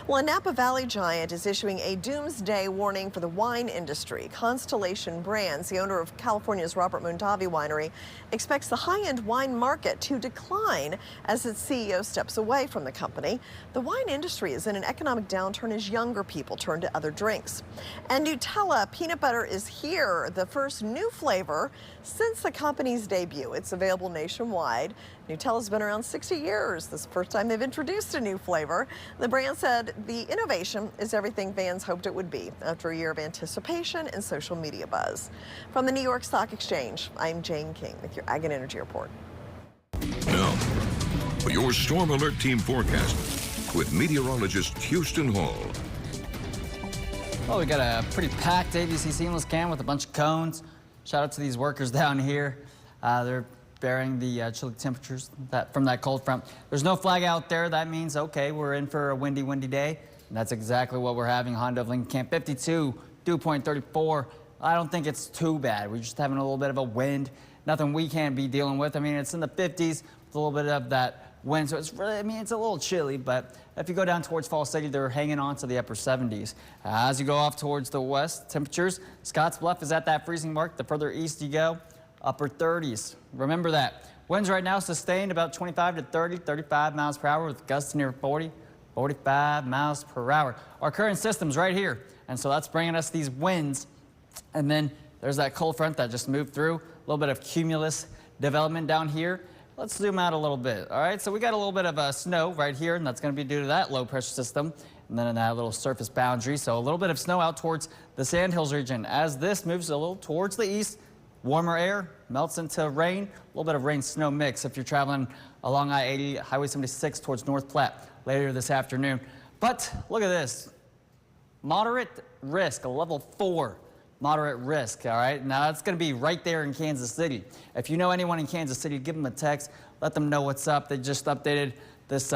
Well, a Napa Valley giant is issuing a doomsday warning for the wine industry. Constellation Brands, the owner of California's Robert Mondavi Winery, expects the high-end wine market to decline as its CEO steps away from the company. The wine industry is in an economic downturn as younger people turn to other drinks. And Nutella peanut butter is here, the first new flavor since the company's debut. It's available nationwide. Nutella's been around 60 years. This is the first time they've introduced a new flavor. The brand said the innovation is everything fans hoped it would be after a year of anticipation and social media buzz. From the New York Stock Exchange, I'm Jane King with your Ag and Energy Report. Now, for your Storm Alert Team forecast with meteorologist Houston Hall. Well, we got a pretty packed ABC seamless cam with a bunch of cones. Shout out to these workers down here. They're bearing the chilly temperatures from that cold front. There's no flag out there. That means, okay, we're in for a windy day. And that's exactly what we're having. Honda of Lincoln Camp 52, dew point 34. I don't think it's too bad. We're just having a little bit of a wind. Nothing we can't be dealing with. I mean, it's in the 50s with a little bit of that wind. So it's really, I mean, it's a little chilly, but if you go down towards Fall City, they're hanging on to the upper 70s. As you go off towards the west, temperatures, Scotts Bluff is at that freezing mark. The further east you go, upper 30s. Remember that. Winds right now sustained about 25 to 30, 35 miles per hour with gusts near 40, 45 miles per hour. Our current system's right here, and so that's bringing us these winds. And then there's that cold front that just moved through. A little bit of cumulus development down here. Let's zoom out a little bit. All right, so we got a little bit of snow right here, and that's going to be due to that low pressure system. And then in that little surface boundary, so a little bit of snow out towards the Sandhills region. As this moves a little towards the east, warmer air melts into rain, a little bit of rain-snow mix if you're traveling along I-80, Highway 76 towards North Platte later this afternoon. But look at this. Moderate risk, a level 4. Moderate risk, all right? Now, that's going to be right there in Kansas City. If you know anyone in Kansas City, give them a text. Let them know what's up. They just updated this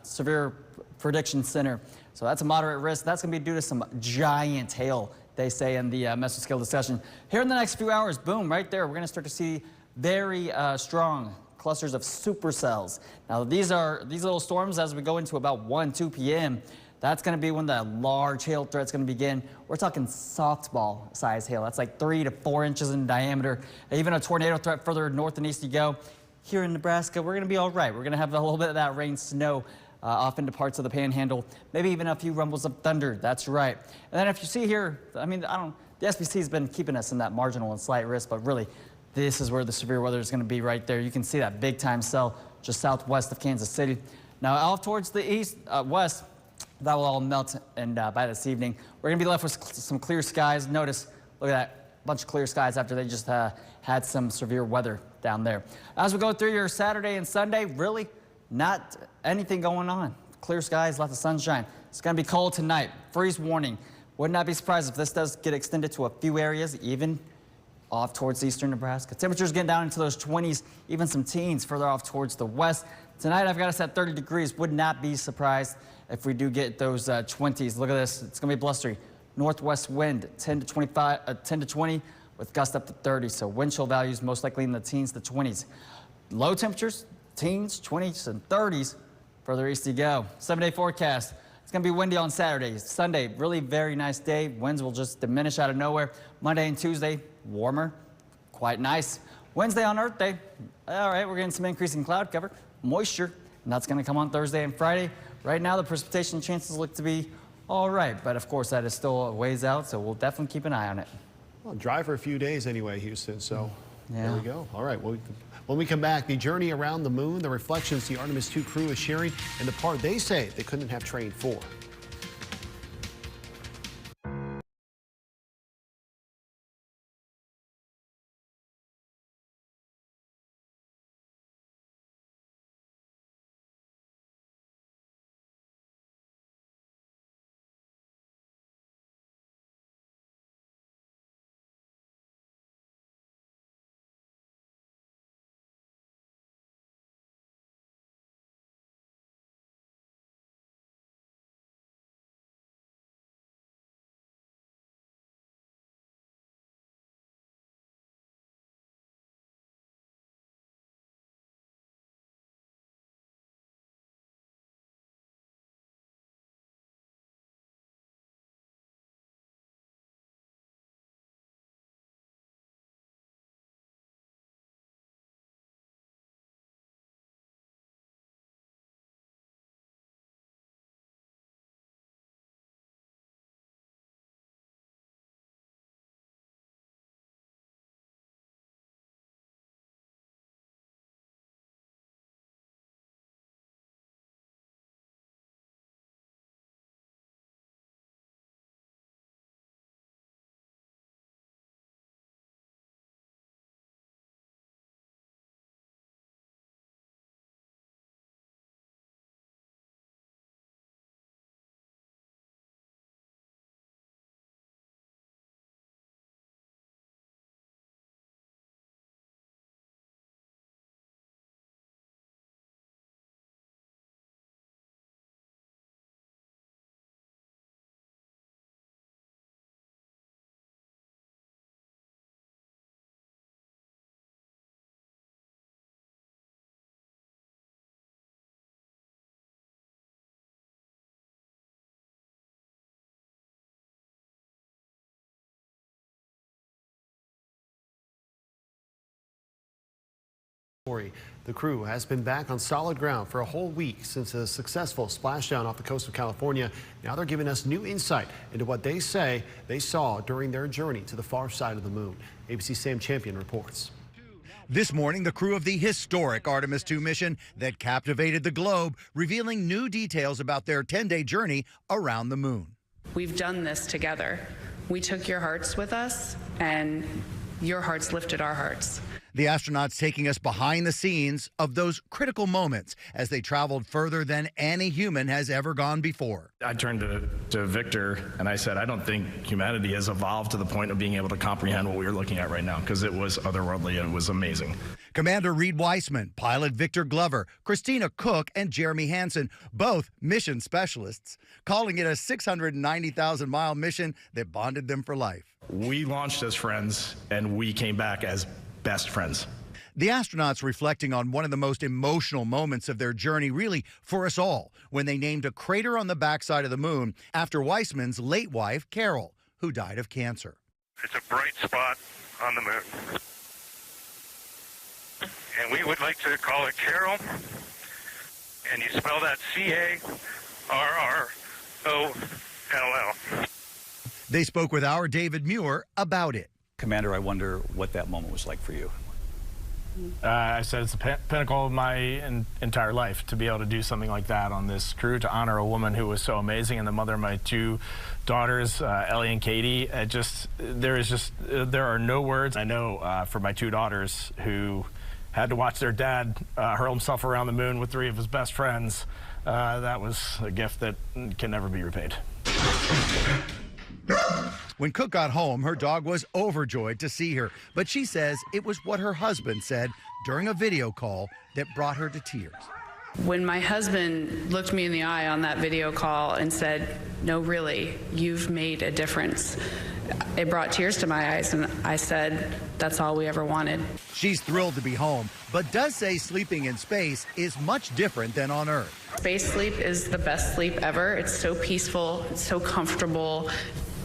severe prediction center. So that's a moderate risk. That's going to be due to some giant hail, they say in the mesoscale discussion. Here in the next few hours, boom, right there, we're going to start to see very strong clusters of supercells. Now, these little storms as we go into about 1, 2 p.m., that's going to be when the large hail threat's going to begin. We're talking softball size hail. That's like 3 to 4 inches in diameter. Even a tornado threat further north and east you go. Here in Nebraska, we're going to be all right. We're going to have a little bit of that rain, snow off into parts of the panhandle. Maybe even a few rumbles of thunder. That's right. And then if you see here, I mean, the SPC has been keeping us in that marginal and slight risk, but really, this is where the severe weather is going to be right there. You can see that big time cell just southwest of Kansas City. Now, off towards the east, west, that will all melt, and by this evening, we're going to be left with some clear skies. Notice, look at that, bunch of clear skies after they just had some severe weather down there. As we go through your Saturday and Sunday, really not anything going on. Clear skies, lots of sunshine. It's going to be cold tonight. Freeze warning. Would not be surprised if this does get extended to a few areas, even off towards eastern Nebraska. Temperatures getting down into those 20s, even some teens further off towards the west. Tonight, I've got us at 30 degrees. Would not be surprised if we do get those 20s. Look at this. It's going to be blustery. Northwest wind, 10 to 20, with gusts up to 30. So wind chill values most likely in the teens to 20s. Low temperatures, teens, 20s, and 30s. Further east you go. 7-day forecast. It's going to be windy on Saturday. Sunday, really very nice day. Winds will just diminish out of nowhere. Monday and Tuesday, warmer, quite nice. Wednesday on Earth Day, all right, we're getting some increasing cloud cover, moisture, and that's going to come on Thursday and Friday. Right now, the precipitation chances look to be all right, but of course, that is still a ways out, so we'll definitely keep an eye on it. Well, dry for a few days anyway, Houston, so yeah. There we go. All right, well, when we come back, the journey around the moon, the reflections the Artemis II crew is sharing, and the part they say they couldn't have trained for. The crew has been back on solid ground for a whole week since a successful splashdown off the coast of California. Now they're giving us new insight into what they say they saw during their journey to the far side of the moon. ABC's Sam Champion reports. This morning, the crew of the historic Artemis II mission that captivated the globe, revealing new details about their 10-day journey around the moon. We've done this together. We took your hearts with us, and your hearts lifted our hearts. The astronauts taking us behind the scenes of those critical moments as they traveled further than any human has ever gone before. I turned to Victor and I said, I don't think humanity has evolved to the point of being able to comprehend what we were looking at right now, because it was otherworldly and it was amazing. Commander Reed Weissman, pilot Victor Glover, Christina Cook, and Jeremy Hansen, both mission specialists, calling it a 690,000-mile mission that bonded them for life. We launched as friends and we came back as best friends. The astronauts reflecting on one of the most emotional moments of their journey, really for us all, when they named a crater on the backside of the moon after Weissman's late wife, Carol, who died of cancer. It's a bright spot on the moon. And we would like to call it Carol. And you spell that C-A-R-R-O-L-L. They spoke with our David Muir about it. Commander, I wonder what that moment was like for you. I said it's the pinnacle of my entire life to be able to do something like that on this crew, to honor a woman who was so amazing and the mother of my two daughters, Ellie and Katie. There are no words. I know for my two daughters who had to watch their dad hurl himself around the moon with three of his best friends, that was a gift that can never be repaid. When Cook got home, her dog was overjoyed to see her, but she says it was what her husband said during a video call that brought her to tears. When my husband looked me in the eye on that video call and said, "No, really, you've made a difference," it brought tears to my eyes, and I said, that's all we ever wanted. She's thrilled to be home, but does say sleeping in space is much different than on Earth. Space sleep is the best sleep ever. It's so peaceful, it's so comfortable.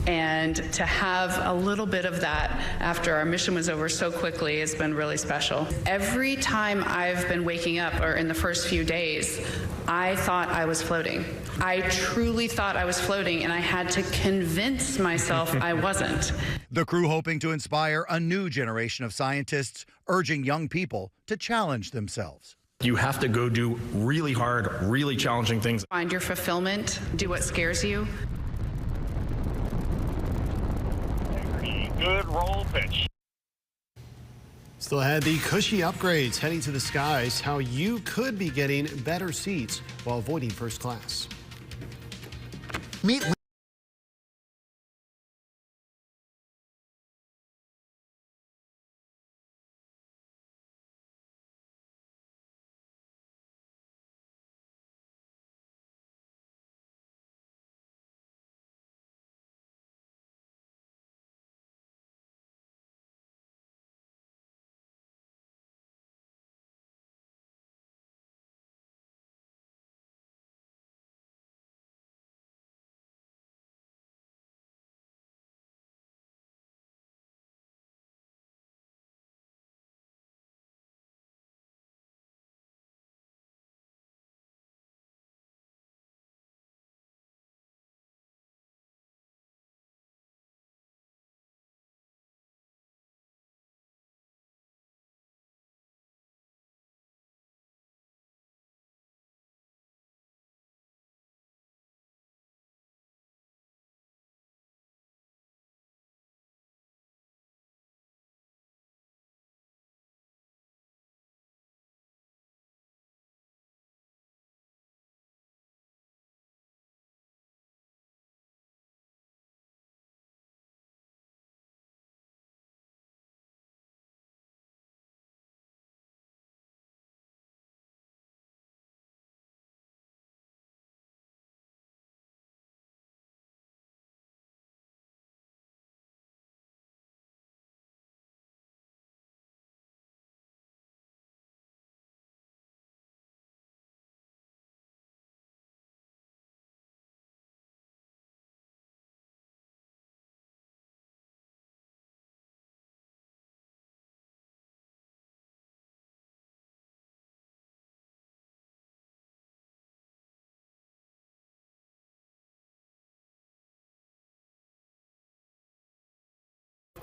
And to have a little bit of that after our mission was over so quickly has been really special. Every time I've been waking up, or in the first few days, I thought I was floating. I truly thought I was floating, and I had to convince myself I wasn't. The crew hoping to inspire a new generation of scientists, urging young people to challenge themselves. You have to go do really hard, really challenging things. Find your fulfillment, do what scares you. Good roll pitch. Still ahead, the cushy upgrades heading to the skies, how you could be getting better seats while avoiding first class. Meet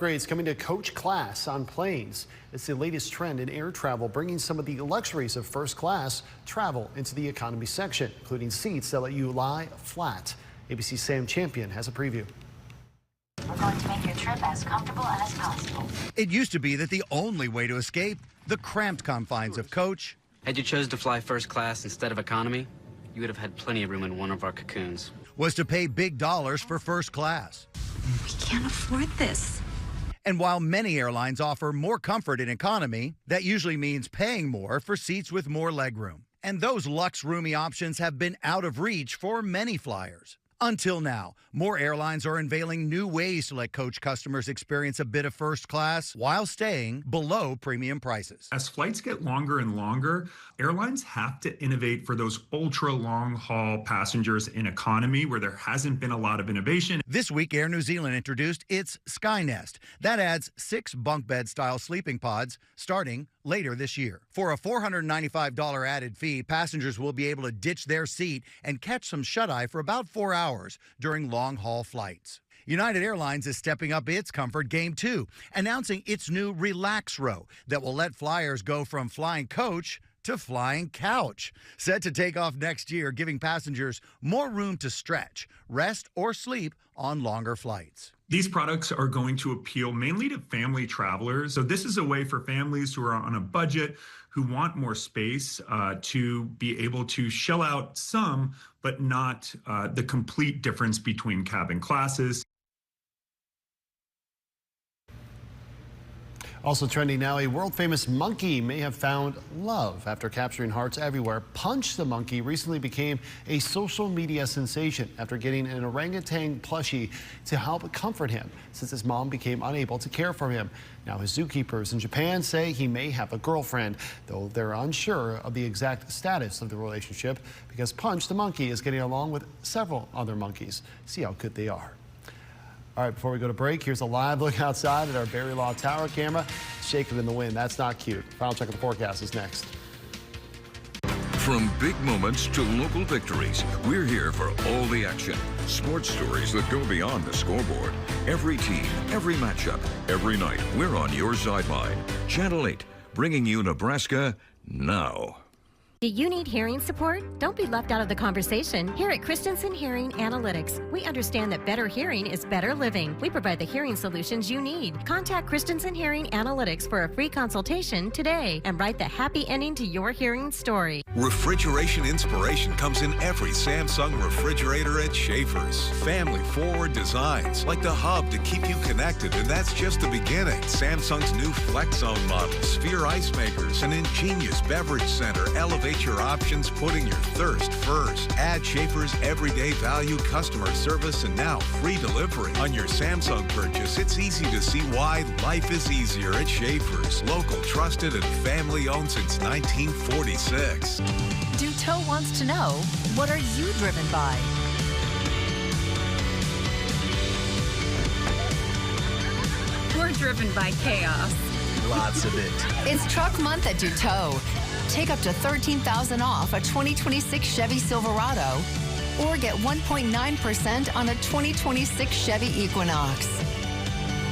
upgrades coming to coach class on planes. It's the latest trend in air travel, bringing some of the luxuries of first class travel into the economy section, including seats that let you lie flat. ABC's Sam Champion has a preview. We're going to make your trip as comfortable as possible. It used to be that the only way to escape the cramped confines of coach. Had you chosen to fly first class instead of economy, you would have had plenty of room in one of our cocoons. Was to pay big dollars for first class. We can't afford this. And while many airlines offer more comfort in economy, that usually means paying more for seats with more legroom. And those luxe roomy options have been out of reach for many flyers. Until now, more airlines are unveiling new ways to let coach customers experience a bit of first class while staying below premium prices. As flights get longer and longer, airlines have to innovate for those ultra long haul passengers in economy where there hasn't been a lot of innovation. This week, Air New Zealand introduced its SkyNest. That adds 6 bunk bed style sleeping pods starting later this year. For a $495 added fee, passengers will be able to ditch their seat and catch some shut-eye for about 4 hours during long-haul flights. United Airlines is stepping up its comfort game too, announcing its new Relax Row that will let flyers go from flying coach to flying couch. Set to take off next year, giving passengers more room to stretch, rest, or sleep on longer flights. These products are going to appeal mainly to family travelers. So this is a way for families who are on a budget, who want more space, to be able to shell out some, but not the complete difference between cabin classes. Also trending now, a world-famous monkey may have found love after capturing hearts everywhere. Punch the monkey recently became a social media sensation after getting an orangutan plushie to help comfort him since his mom became unable to care for him. Now his zookeepers in Japan say he may have a girlfriend, though they're unsure of the exact status of the relationship because Punch the monkey is getting along with several other monkeys. See how good they are. All right, before we go to break, here's a live look outside at our Barry Law Tower camera. Shaking in the wind. That's not cute. Final check of the forecast is next. From big moments to local victories, we're here for all the action. Sports stories that go beyond the scoreboard. Every team, every matchup, every night, we're on your sideline. Channel 8, bringing you Nebraska now. Do you need hearing support? Don't be left out of the conversation. Here at Christensen Hearing Analytics, we understand that better hearing is better living. We provide the hearing solutions you need. Contact Christensen Hearing Analytics for a free consultation today and write the happy ending to your hearing story. Refrigeration inspiration comes in every Samsung refrigerator at Schaefer's. Family-forward designs like the hub to keep you connected, and that's just the beginning. Samsung's new FlexZone model, Sphere ice makers, an ingenious beverage center elevate your options, putting your thirst first. Add Schaefer's everyday value customer service and now free delivery. On your Samsung purchase, it's easy to see why life is easier at Schaefer's. Local, trusted, and family-owned since 1946. Duteau wants to know, what are you driven by? We're driven by chaos. Lots of it. It's truck month at Duteau. Take up to $13,000 off a 2026 Chevy Silverado or get 1.9% on a 2026 Chevy Equinox.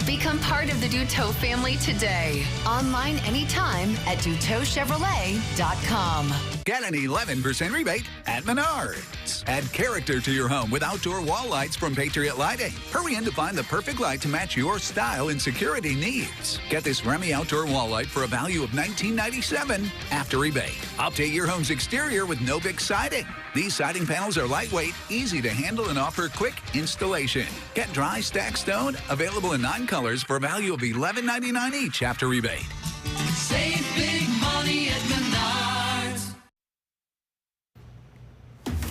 Become part of the Duteau family today. Online anytime at DuteauChevrolet.com. Get an 11% rebate at Menards. Add character to your home with outdoor wall lights from Patriot Lighting. Hurry in to find the perfect light to match your style and security needs. Get this Remy outdoor wall light for a value of $19.97 after rebate. Update your home's exterior with no big siding. These siding panels are lightweight, easy to handle, and offer quick installation. Get dry stack stone, available in 9 colors for a value of $11.99 each after rebate. Save big money at Menards.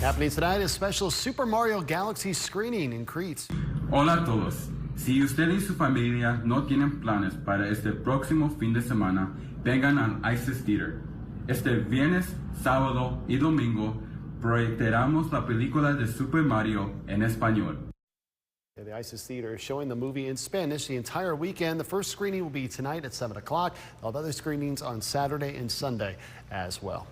Happening tonight is special Super Mario Galaxy screening in Crete. Hola a todos. Si usted y su familia no tienen planes para este próximo fin de semana, vengan al Eyewitness Theater. Este viernes, sábado y domingo proyectaremos la película de Super Mario en español. The Eyewitness Theater is showing the movie in Spanish the entire weekend. The first screening will be tonight at 7 o'clock. All the other screenings on Saturday and Sunday as well.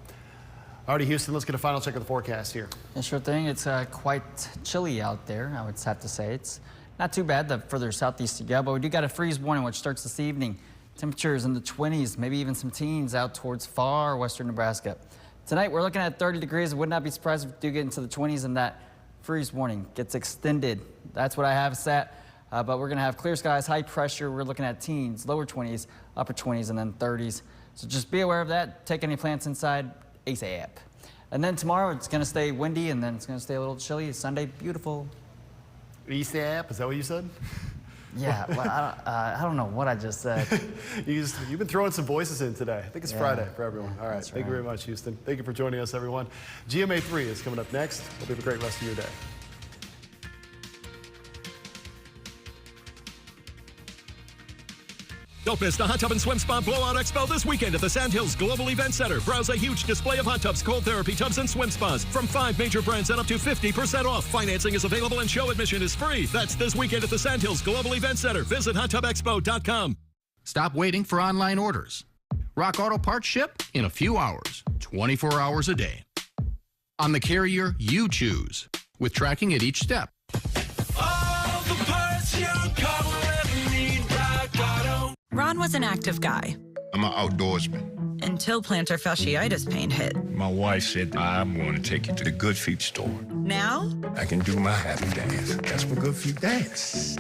Alrighty, Houston, let's get a final check of the forecast here. Yeah, sure thing. It's quite chilly out there, I would have to say. It's not too bad the further southeast you go, but we do got a freeze warning which starts this evening. Temperatures in the 20s, maybe even some teens out towards far western Nebraska. Tonight we're looking at 30 degrees. I would not be surprised if we do get into the 20s and that freeze warning gets extended. That's what I have set. But we're going to have clear skies, high pressure. We're looking at teens, lower 20s, upper 20s, and then 30s. So just be aware of that. Take any plants inside ASAP. And then tomorrow it's going to stay windy, and then it's going to stay a little chilly. Sunday, beautiful. ASAP, is that what you said? Yeah, well, I don't know what I just said. You've been throwing some voices in today. I think it's Friday for everyone. All right, That's thank you very much, Houston. Thank you for joining us, everyone. GMA 3 is coming up next. Hope you have a great rest of your day. Don't miss the Hot Tub and Swim Spa Blowout Expo this weekend at the Sandhills Global Event Center. Browse a huge display of hot tubs, cold therapy tubs, and swim spas from 5 major brands at up to 50% off. Financing is available and show admission is free. That's this weekend at the Sandhills Global Event Center. Visit hottubexpo.com. Stop waiting for online orders. Rock Auto Parts ship in a few hours, 24 hours a day. On the carrier you choose, with tracking at each step. All the parts your car will ever need, Rock Auto. Ron was an active guy. I'm an outdoorsman. Until plantar fasciitis pain hit. My wife said, I'm going to take you to the Good Feet store. Now? I can do my happy dance. That's what Good Feet dance.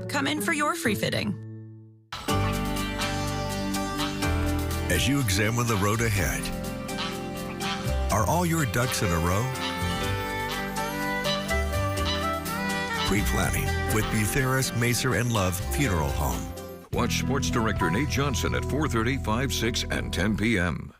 Come in for your free fitting. As you examine the road ahead, are all your ducks in a row? Pre-planning with Butheris, Macer, and Love Funeral Home. Watch Sports Director Nate Johnson at 4:30, 5, 6, and 10 p.m.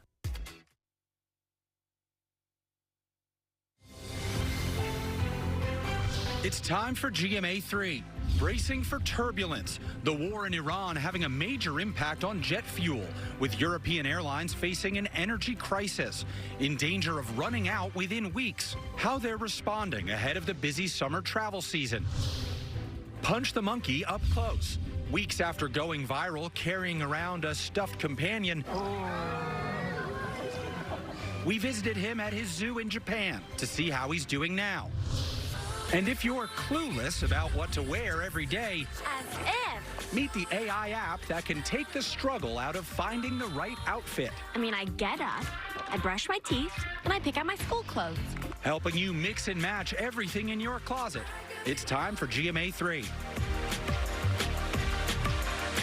It's time for GMA 3. Bracing for turbulence. The war in Iran having a major impact on jet fuel, with European airlines facing an energy crisis, in danger of running out within weeks. How they're responding ahead of the busy summer travel season. Punch the monkey up close. Weeks after going viral carrying around a stuffed companion, we visited him at his zoo in Japan to see how he's doing now. And if you're clueless about what to wear every day, as if. Meet the AI app that can take the struggle out of finding the right outfit. I mean, I get up, I brush my teeth, and I pick out my school clothes. Helping you mix and match everything in your closet. It's time for GMA 3.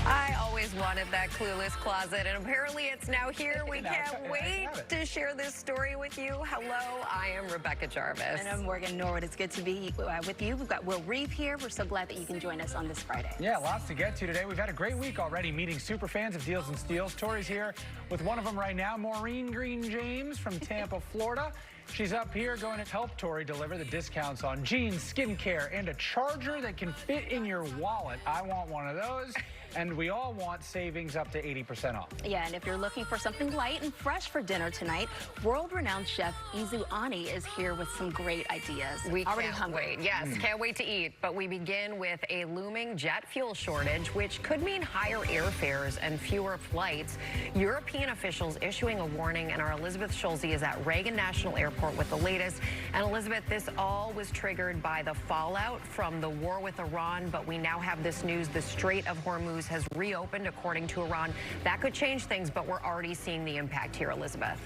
I always wanted that clueless closet, and apparently it's now here. We can't wait to share this story with you. Hello, I am Rebecca Jarvis. And I'm Morgan Norwood. It's good to be with you. We've got Will Reeve here. We're so glad that you can join us on this Friday. Yeah, lots to get to today. We've had a great week already meeting super fans of Deals and Steals. Tori's here with one of them right now, Maureen Green James from Tampa, Florida. She's up here going to help Tori deliver the discounts on jeans, skincare, and a charger that can fit in your wallet. I want one of those. And we all want savings up to 80% off. Yeah, and if you're looking for something light and fresh for dinner tonight, world-renowned chef Izu Ani is here with some great ideas. We already can't hungry. wait. Yes, can't wait to eat. But we begin with a looming jet fuel shortage, which could mean higher airfares and fewer flights. European officials issuing a warning, and our Elizabeth Schulze is at Reagan National Airport with the latest. And Elizabeth, this all was triggered by the fallout from the war with Iran, but we now have this news. The Strait of Hormuz has reopened, according to Iran. That could change things, but we're already seeing the impact here, Elizabeth.